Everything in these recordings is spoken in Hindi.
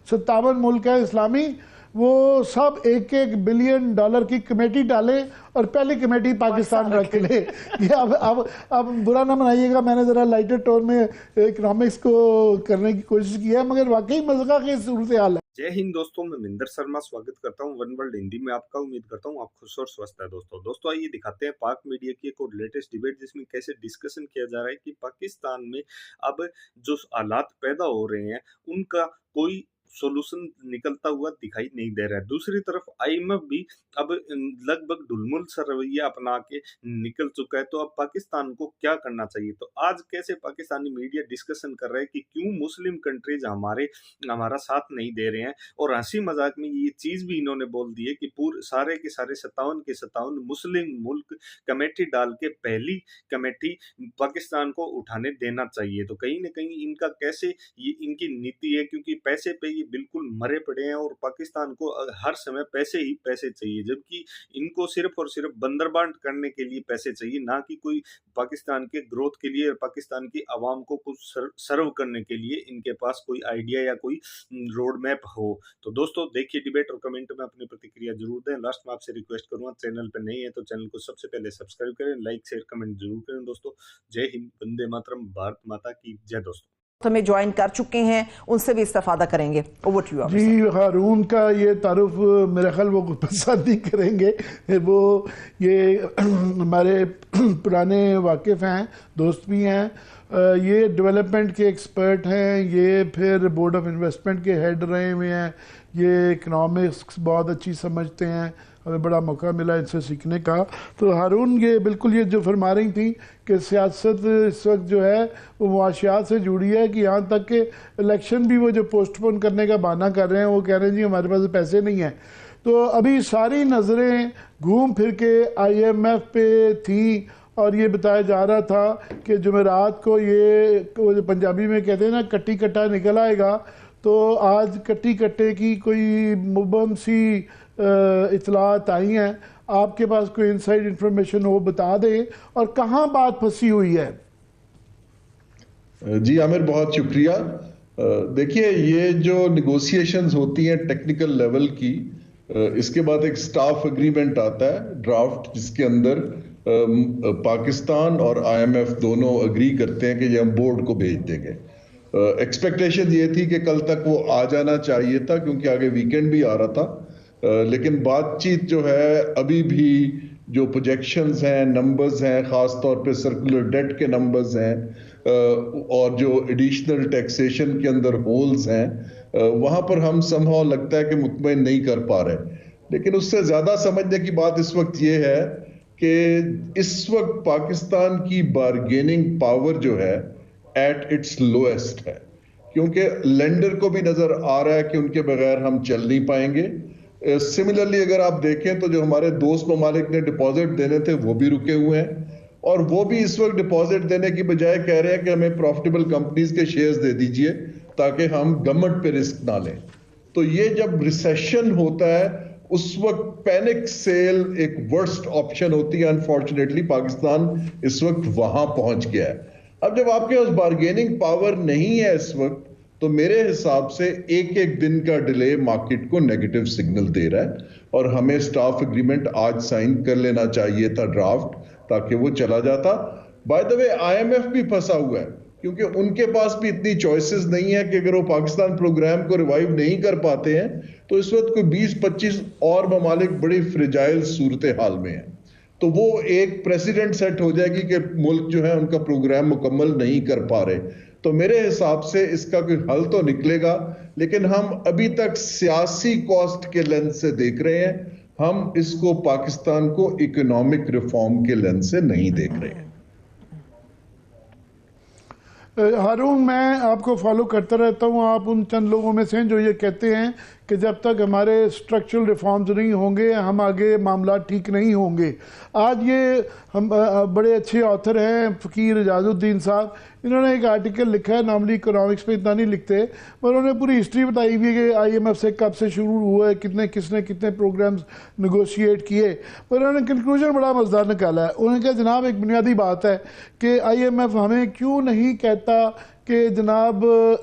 57 मुल्क है इस्लामी, वो सब $1-1 बिलियन की कमेटी डाले और पहली कमेटी पाकिस्तान रख ले। ये अब बुरा ना मनाइएगा, मैंने ज़रा लाइटर टोन में इकोनॉमिक्स को करने की कोशिश की है, मगर वाकई मज़ा की सूरत हाल है। जय हिंद दोस्तों, मैं मिंदर शर्मा स्वागत करता हूं वन वर्ल्ड हिंदी में आपका। उम्मीद करता हूं आप खुश और स्वस्थ है। दोस्तों आइए दिखाते हैं पाक मीडिया की एक और लेटेस्ट डिबेट, जिसमें कैसे डिस्कशन किया जा रहा है कि पाकिस्तान में अब जो हालात पैदा हो रहे हैं उनका कोई सॉल्यूशन निकलता हुआ दिखाई नहीं दे रहा है। दूसरी तरफ आईएमएफ भी अब लगभग ढुलमुल सा रवैया अपना के निकल चुका है। तो अब पाकिस्तान को क्या करना चाहिए? तो आज कैसे पाकिस्तानी मीडिया डिस्कशन कर रहा है कि क्यों मुस्लिम कंट्रीज हमारा साथ नहीं दे रहे हैं, और हंसी मजाक में ये चीज भी इन्होंने बोल दी है कि पूरे सारे के सारे 57 के 57 मुस्लिम मुल्क कमेटी डाल के पहली कमेटी पाकिस्तान को उठाने देना चाहिए। तो कहीं ना कहीं इनका कैसे ये इनकी नीति है, क्योंकि पैसे पे ये बिल्कुल मरे पड़े हैं और पाकिस्तान को हर समय पैसे ही पैसे चाहिए, जबकि इनको सिर्फ और सिर्फ बंदरबांट करने के लिए पैसे चाहिए, ना कि कोई पाकिस्तान के ग्रोथ के लिए और पाकिस्तान की आवाम को कुछ सर्व करने के लिए इनके पास कोई आइडिया या कोई रोड मैप हो। तो दोस्तों देखिए डिबेट और कमेंट में अपनी प्रतिक्रिया जरूर दें। लास्ट में आपसे रिक्वेस्ट करूंगा, चैनल पर नहीं है तो चैनल को सबसे पहले सब्सक्राइब करें, लाइक शेयर कमेंट जरूर करें। दोस्तों जय हिंद, वंदे मातरम, भारत माता की जय। दोस्तों हमें ज्वाइन कर चुके हैं, उनसे भी इस्तेफादा करेंगे। ओवर टू यू जी। हारून का ये तारुफ मेरा ख्याल वो पसंद नहीं करेंगे, वो ये हमारे पुराने वाकिफ़ हैं, दोस्त भी हैं, ये डेवलपमेंट के एक्सपर्ट हैं, ये फिर बोर्ड ऑफ इन्वेस्टमेंट के हेड रहे हुए हैं, ये इकनॉमिक्स बहुत अच्छी समझते हैं, हमें बड़ा मौका मिला इनसे सीखने का। तो हारून ये बिल्कुल ये जो फरमा रही थी कि सियासत इस वक्त जो है वो मुआशियात से जुड़ी है, कि यहाँ तक कि इलेक्शन भी वो जो पोस्टपोन करने का बहाना कर रहे हैं, वो कह रहे हैं जी हमारे पास पैसे नहीं हैं। तो अभी सारी नज़रें घूम फिर के IMF पे थी और ये बताया जा रहा था कि जुमेरात को ये जो पंजाबी में कहते हैं ना कट्टी कट्टा निकल आएगा, तो आज कट्टी कट्टे की कोई मुबम सी इतलात आई हैं। आपके पास कोई इनसाइड इंफॉर्मेशन हो बता दें, और कहाँ बात फंसी हुई है? जी आमिर, बहुत शुक्रिया। देखिए, ये जो निगोशिएशंस होती हैं टेक्निकल लेवल की, इसके बाद एक स्टाफ एग्रीमेंट आता है ड्राफ्ट, जिसके अंदर पाकिस्तान और IMF दोनों एग्री करते हैं कि ये हम बोर्ड को भेज देंगे। एक्सपेक्टेशन ये थी कि कल तक वो आ जाना चाहिए था, क्योंकि आगे वीकेंड भी आ रहा था, लेकिन बातचीत जो है अभी भी जो प्रोजेक्शंस हैं, नंबर्स हैं, ख़ास तौर पे सर्कुलर डेट के नंबर्स हैं, और जो एडिशनल टैक्सेशन के अंदर होल्स हैं, वहाँ पर हम समहाउ लगता है कि मुतमईन नहीं कर पा रहे। लेकिन उससे ज़्यादा समझने की बात इस वक्त ये है कि इस वक्त पाकिस्तान की बारगेनिंग पावर जो है एट इट्स लोएस्ट है, क्योंकि लेंडर को भी नज़र आ रहा है कि उनके बगैर हम चल नहीं पाएंगे। सिमिलरली अगर आप देखें तो जो हमारे दोस्त ममालिक ने डिपॉजिट देने थे वो भी रुके हुए हैं, और वो भी इस वक्त डिपॉजिट देने की बजाय कह रहे हैं कि हमें प्रॉफिटेबल कंपनीज के शेयर्स दे दीजिए ताकि हम गवर्नमेंट पे रिस्क ना लें। तो ये जब रिसेशन होता है उस वक्त पैनिक सेल एक वर्स्ट ऑप्शन होती है। अनफॉर्चुनेटली पाकिस्तान इस वक्त वहां पहुंच गया है। अब जब आपके पास बार्गेनिंग पावर नहीं है इस वक्त, तो मेरे हिसाब से एक एक दिन का डिले मार्केट को नेगेटिव सिग्नल दे रहा है, और हमें स्टाफ एग्रीमेंट आज साइन कर लेना चाहिए था ड्राफ्ट, ताकि वो चला जाता। बाय द वे IMF भी फंसा हुआ है, क्योंकि उनके पास भी इतनी चॉइसेस नहीं है कि अगर वो पाकिस्तान प्रोग्राम को रिवाइव नहीं कर पाते हैं तो इस वक्त कोई 20-25 और ममालिक बड़ी फ्रिजाइल सूरत हाल में है, तो वो एक प्रेसिडेंट सेट हो जाएगी कि मुल्क जो है उनका प्रोग्राम मुकम्मल नहीं कर पा रहे। तो मेरे हिसाब से इसका कोई हल तो निकलेगा, लेकिन हम अभी तक सियासी कॉस्ट के लेंस से देख रहे हैं, हम इसको पाकिस्तान को इकोनॉमिक रिफॉर्म के लेंस से नहीं देख रहे हैं। हारून, मैं आपको फॉलो करता रहता हूँ, आप उन चंद लोगों में से हैं जो ये कहते हैं कि जब तक हमारे स्ट्रक्चरल रिफॉर्म्स नहीं होंगे हम आगे मामला ठीक नहीं होंगे। आज ये हम बड़े अच्छे ऑथर हैं फ़कीर इजाज़ुद्दीन साहब, इन्होंने एक आर्टिकल लिखा है, नॉर्मली इकोनॉमिक्स पे इतना नहीं लिखते, पर उन्होंने पूरी हिस्ट्री बताई हुई है कि IMF से कब से शुरू हुआ है, किसने कितने प्रोग्राम्स नेगोशिएट किए, पर उन्होंने कंक्लूजन बड़ा मज़ेदार निकाला है। उन्होंने कहा जनाब एक बुनियादी बात है कि IMF हमें क्यों नहीं कहता कि जनाब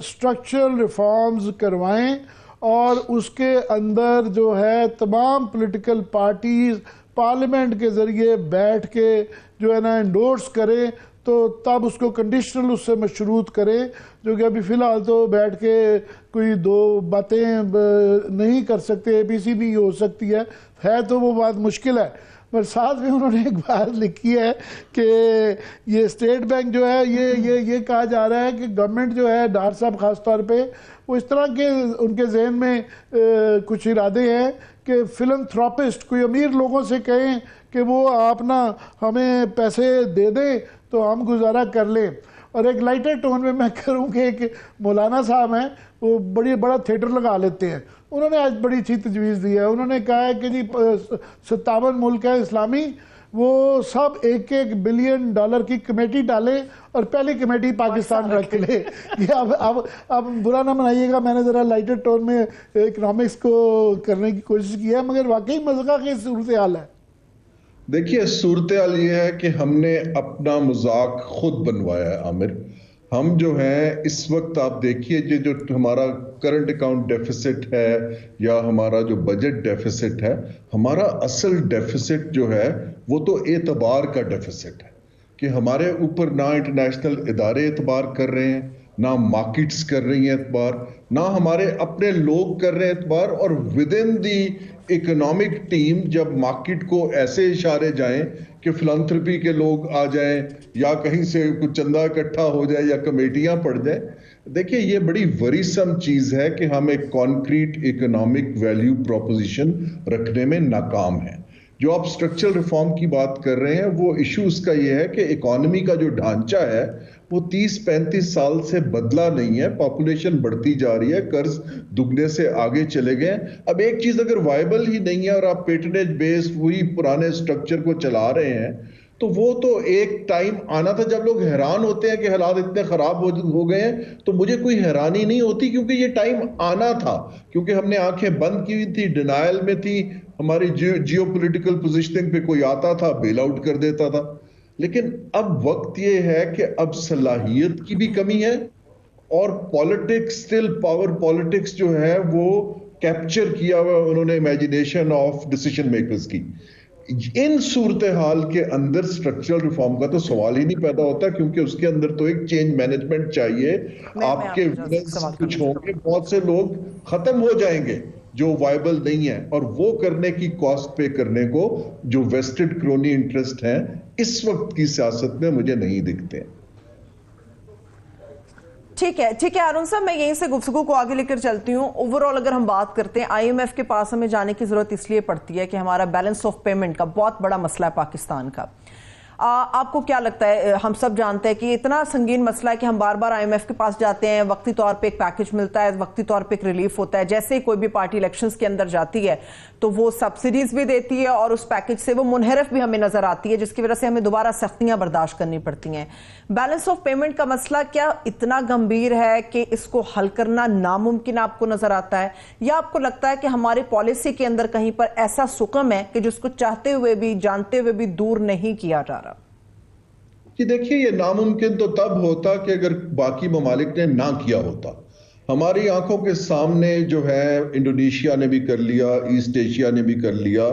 स्ट्रक्चरल रिफॉर्म्स करवाएं और उसके अंदर जो है तमाम पॉलिटिकल पार्टीज़ पार्लियामेंट के ज़रिए बैठ के जो है ना एंडोर्स करें, तो तब उसको कंडीशनल उससे मशरूत करें, जो कि अभी फ़िलहाल तो बैठ के कोई दो बातें नहीं कर सकते, APC नहीं हो सकती है तो वो बात मुश्किल है। पर साथ में उन्होंने एक बात लिखी है कि ये स्टेट बैंक जो है ये कहा जा रहा है कि गवर्नमेंट जो है, डार साहब ख़ास तौर पे वो इस तरह के उनके जहन में कुछ इरादे हैं कि फिलंथ्रोपिस्ट कोई अमीर लोगों से कहें कि वो आप ना हमें पैसे दे दें तो हम गुजारा कर लें। और एक लाइटर टोन में मैं करूँ कि एक मौलाना साहब हैं, वो बड़ा थिएटर लगा लेते हैं। उन्होंने आज बड़ी अच्छी तजवीज़ दी है। उन्होंने कहा है कि जी 57 मुल्क है इस्लामी, वो सब $1-1 बिलियन की कमेटी डाले और पहली कमेटी पाकिस्तान रख ले। ये अब बुरा ना मनाइएगा, मैंने ज़रा लाइटर टोन में इकनॉमिक्स को करने की कोशिश की है, मगर वाकई मज़ा की सूरत हाल है। देखिए, सूरत हाल ये है कि हमने अपना मजाक खुद बनवाया है आमिर। हम जो हैं इस वक्त, आप देखिए जो हमारा करंट अकाउंट डेफिसिट है या हमारा जो बजट डेफिसिट है, हमारा असल डेफिसिट जो है वो तो एतबार का डेफिसिट है कि हमारे ऊपर ना इंटरनेशनल इदारे एतबार कर रहे हैं, ना मार्केट्स कर रही हैं एतबार, ना हमारे अपने लोग कर रहे हैं एतबार। और with in the economic team जब मार्केट को ऐसे इशारे जाएं कि फिलंथ्रपी के लोग आ जाएं या कहीं से कुछ चंदा इकट्ठा हो जाए या कमेटियां पड़ जाए, देखिए ये बड़ी वरीसम चीज है कि हम एक कॉन्क्रीट इकोनॉमिक वैल्यू प्रोपोजिशन रखने में नाकाम हैं। जो आप स्ट्रक्चरल रिफॉर्म की बात कर रहे हैं, वो इशू उसका ये है कि इकोनॉमी का जो ढांचा है वो 30-35 साल से बदला नहीं है। पॉपुलेशन बढ़ती जा रही है, कर्ज दुगने से आगे चले गए। अब एक चीज अगर वायबल ही नहीं है और आप पेटनेज बेस्ड वही पुराने स्ट्रक्चर को चला रहे हैं, तो वो तो एक टाइम आना था जब लोग हैरान होते हैं कि हालात इतने खराब हो गए हैं। तो मुझे कोई हैरानी नहीं होती, क्योंकि ये टाइम आना था, क्योंकि हमने आंखें बंद की हुई थी, डिनायल में थी, हमारी जियोपॉलिटिकल पोजीशनिंग पे कोई आता था बेल आउट कर देता था। लेकिन अब वक्त ये है कि अब सलाहियत की भी कमी है और पॉलिटिक्स, स्टिल पावर पॉलिटिक्स जो है वो कैप्चर किया हुआ उन्होंने इमेजिनेशन ऑफ डिसीजन मेकर्स की। इन सूरत हाल के अंदर स्ट्रक्चरल रिफॉर्म का तो सवाल ही नहीं पैदा होता, क्योंकि उसके अंदर तो एक चेंज मैनेजमेंट चाहिए। आपके कुछ होंगे, बहुत से लोग खत्म हो जाएंगे जो वायबल नहीं है, और वो करने की कॉस्ट पे करने को जो वेस्टेड क्रोनी इंटरेस्ट हैं इस वक्त की सियासत में मुझे नहीं दिखते। ठीक है अरुण साहब, मैं यहीं से गुफ्तगू को आगे लेकर चलती हूँ। ओवरऑल अगर हम बात करते हैं, IMF के पास हमें जाने की जरूरत इसलिए पड़ती है कि हमारा बैलेंस ऑफ पेमेंट का बहुत बड़ा मसला है पाकिस्तान का। आपको क्या लगता है, हम सब जानते हैं कि इतना संगीन मसला है कि हम बार बार IMF के पास जाते हैं, वक्ती तौर पे एक पैकेज मिलता है, वक्ती तौर पे एक रिलीफ होता है। जैसे ही कोई भी पार्टी इलेक्शंस के अंदर जाती है तो वो सब्सिडीज भी देती है और उस पैकेज से वो मुनहरफ भी हमें नजर आती है, जिसकी वजह से हमें दोबारा सख्तियां बर्दाश्त करनी पड़ती हैं। बैलेंस ऑफ पेमेंट का मसला क्या इतना गंभीर है कि इसको हल करना नामुमकिन आपको नजर आता है, या आपको लगता है कि हमारी पॉलिसी के अंदर कहीं पर ऐसा सुकम है कि जिसको चाहते हुए भी, जानते हुए भी दूर नहीं किया जा रहा? कि देखिए, ये नामुमकिन तो तब होता कि अगर बाकी ममालिक ने ना किया होता। हमारी आंखों के सामने जो है इंडोनेशिया ने भी कर लिया, ईस्ट एशिया ने भी कर लिया,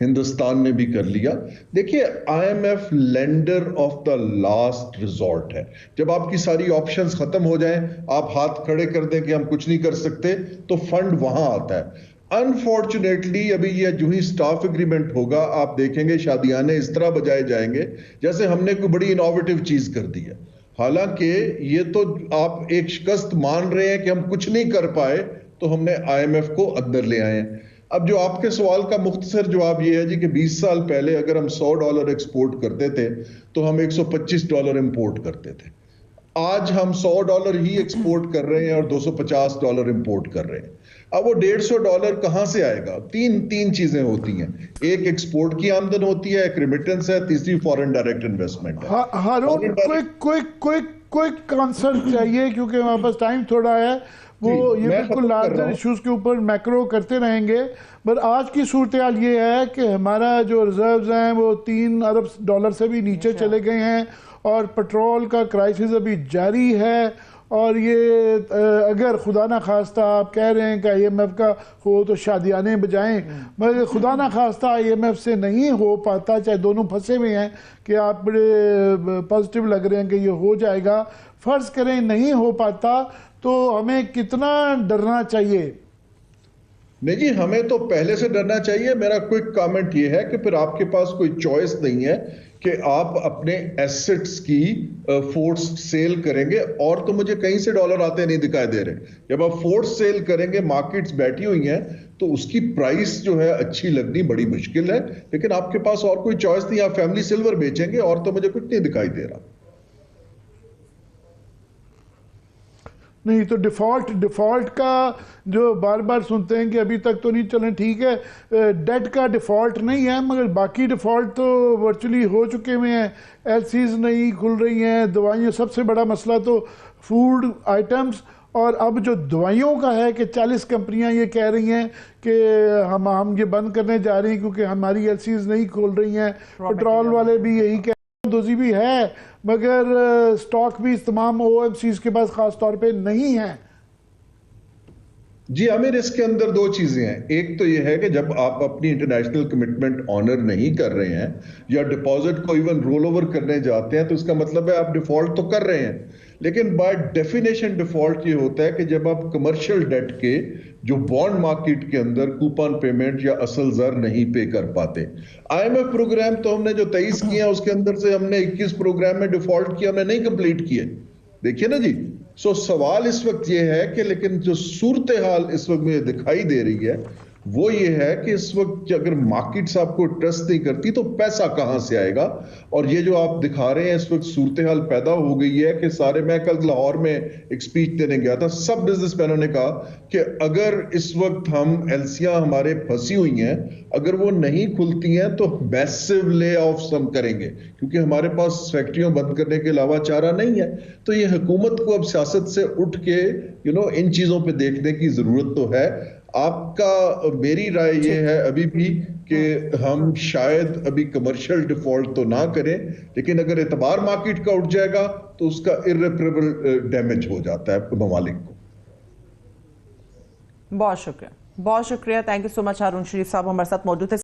हिंदुस्तान ने भी कर लिया। देखिए, IMF lender of the last resort है। जब आपकी सारी ऑप्शंस खत्म हो जाएं, आप हाथ खड़े कर दें कि हम कुछ नहीं कर सकते, तो फंड वहां आता है। अनफॉर्चुनेटली अभी ये जो ही स्टाफ एग्रीमेंट होगा, आप देखेंगे शादियाने इस तरह बजाए जाएंगे जैसे हमने कोई बड़ी इनोवेटिव चीज कर दी है। हालांकि ये तो आप एक शिकस्त मान रहे हैं कि हम कुछ नहीं कर पाए, तो हमने IMF को अंदर ले आए हैं। अब जो आपके सवाल का मुख्तसर जवाब ये है जी कि 20 साल पहले अगर हम $100 एक्सपोर्ट करते थे तो हम $125 इंपोर्ट करते थे। आज हम $100 ही एक्सपोर्ट कर रहे हैं और $250 इंपोर्ट कर रहे हैं। अब वो $150 कहां से आएगा? तीन चीजें होती हैं। एक एक्सपोर्ट की आमदन होती है, एक रिमिटेंस है, तीसरी फॉरेन डायरेक्ट इन्वेस्टमेंट है। हारून, कोई कॉन्सेप्ट चाहिए क्योंकि हमारे पास टाइम थोड़ा है। वो ये बिल्कुल लार्जर इश्यूज के ऊपर मैक्रो करते रहेंगे, पर आज की सूरत हाल ये है कि हमारा जो रिजर्व्स हैं वो $3 अरब से भी नीचे चले गए हैं और पेट्रोल का क्राइसिस अभी जारी है और ये अगर खुदा ना खास्ता आप कह रहे हैं कि IMF का हो तो शादियाने बजाएं, मगर खुदा ना खास्ता IMF से नहीं हो पाता, चाहे दोनों फंसे हुए हैं कि आप बड़े पॉजिटिव लग रहे हैं कि ये हो जाएगा, फर्ज करें नहीं हो पाता, तो हमें कितना डरना चाहिए? नहीं जी, हमें तो पहले से डरना चाहिए। मेरा क्विक कमेंट ये है कि फिर आपके पास कोई चॉइस नहीं है कि आप अपने एसेट्स की फोर्स सेल करेंगे, और तो मुझे कहीं से डॉलर आते नहीं दिखाई दे रहे। जब आप फोर्स सेल करेंगे, मार्केट्स बैठी हुई हैं, तो उसकी प्राइस जो है अच्छी लगनी बड़ी मुश्किल है, लेकिन आपके पास और कोई चॉइस नहीं। आप फैमिली सिल्वर बेचेंगे, और तो मुझे कुछ नहीं दिखाई दे रहा। नहीं तो डिफॉल्ट का जो बार बार सुनते हैं कि अभी तक तो नहीं चलें, ठीक है, डेट का डिफॉल्ट नहीं है, मगर बाकी डिफॉल्ट तो वर्चुअली हो चुके हुए हैं। LCs नहीं खुल रही हैं, दवाइयाँ, सबसे बड़ा मसला तो फूड आइटम्स, और अब जो दवाइयों का है कि 40 कंपनियां ये कह रही हैं कि हम ये बंद करने जा रही हैं क्योंकि हमारी LCs नहीं खोल रही हैं। पेट्रोल वाले भी यही कह, दोजी भी है, मगर स्टॉक भी तमाम OMCs के पास खास तौर पे नहीं है। जी आमिर, इसके अंदर दो चीजें हैं। एक तो यह है कि जब आप अपनी इंटरनेशनल कमिटमेंट ऑनर नहीं कर रहे हैं, या डिपॉजिट को इवन रोल ओवर करने जाते हैं, तो इसका मतलब है आप डिफॉल्ट तो कर रहे हैं। लेकिन बाय डेफिनेशन डिफॉल्ट ये होता है कि जब आप कमर्शियल डेट के जो बॉन्ड मार्केट के अंदर कूपन पेमेंट या असल जर नहीं पे कर पाते। IMF प्रोग्राम तो हमने जो 23 किए हैं, उसके अंदर से हमने 21 प्रोग्राम में डिफॉल्ट किया, हमने नहीं कंप्लीट किए। देखिए ना जी। सवाल इस वक्त ये है कि, लेकिन जो सूरत हाल इस वक्त में दिखाई दे रही है वो ये है कि इस वक्त अगर मार्केट्स आपको ट्रस्ट नहीं करती तो पैसा कहां से आएगा। और ये जो आप दिखा रहे हैं इस वक्त सूरत हाल पैदा हो गई है कि सारे, मैं कल लाहौर में एक स्पीच देने गया था, सब बिजनेसमैनों ने कहा कि अगर इस वक्त हम LCयां हमारे फंसी हुई हैं, अगर वो नहीं खुलती हैं तो मैसिव ले ऑफ्स हम करेंगे, क्योंकि हमारे पास फैक्ट्रियों बंद करने के अलावा चारा नहीं है। तो ये हुकूमत को अब सियासत से उठ के इन चीजों पे देखने की जरूरत तो है। आपका, मेरी राय ये है अभी भी कि हम शायद अभी कमर्शियल डिफॉल्ट तो ना करें, लेकिन अगर एतबार मार्केट का उठ जाएगा तो उसका इर्रेपरेबल डैमेज हो जाता है ममालिक को। बहुत शुक्रिया, बहुत शुक्रिया। Thank you so much. Haroon Sharif साहब हमारे साथ मौजूद थे।